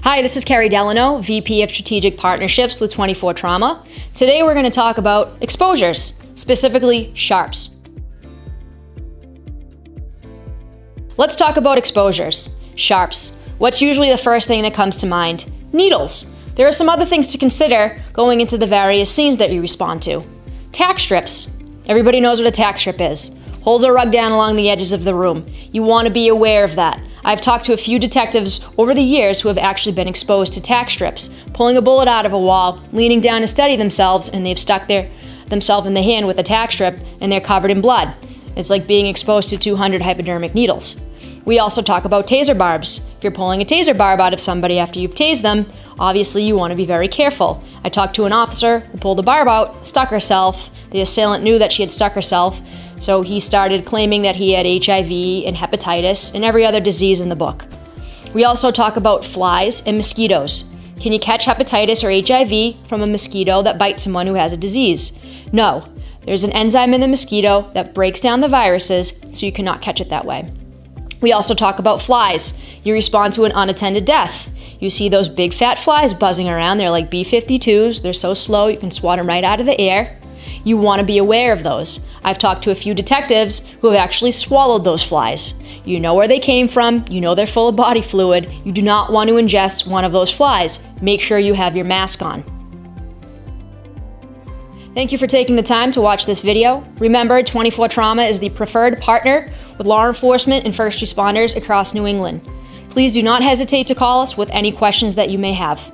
Hi, this is Carrie Delano, VP of Strategic Partnerships with 24 Trauma. Today we're going to talk about exposures, specifically sharps. Let's talk about exposures. Sharps. What's usually the first thing that comes to mind? Needles. There are some other things to consider going into the various scenes that you respond to. Tack strips. Everybody knows what a tack strip is. Holds a rug down along the edges of the room. You want to be aware of that. I've talked to a few detectives over the years who have actually been exposed to tack strips, pulling a bullet out of a wall, leaning down to steady themselves, and they've stuck themselves in the hand with a tack strip, and they're covered in blood. It's like being exposed to 200 hypodermic needles. We also talk about taser barbs. If you're pulling a taser barb out of somebody after you've tased them, obviously you want to be very careful. I talked to an officer who pulled the barb out, stuck herself. The assailant knew that she had stuck herself, so he started claiming that he had HIV and hepatitis and every other disease in the book. We also talk about flies and mosquitoes. Can you catch hepatitis or HIV from a mosquito that bites someone who has a disease? No. There's an enzyme in the mosquito that breaks down the viruses, so you cannot catch it that way. We also talk about flies. You respond to an unattended death. You see those big fat flies buzzing around. They're like B-52s. They're so slow you can swat them right out of the air. You want to be aware of those. I've talked to a few detectives who have actually swallowed those flies. You know where they came from. You know they're full of body fluid. You do not want to ingest one of those flies. Make sure you have your mask on. Thank you for taking the time to watch this video. Remember, 24 Trauma is the preferred partner with law enforcement and first responders across New England. Please do not hesitate to call us with any questions that you may have.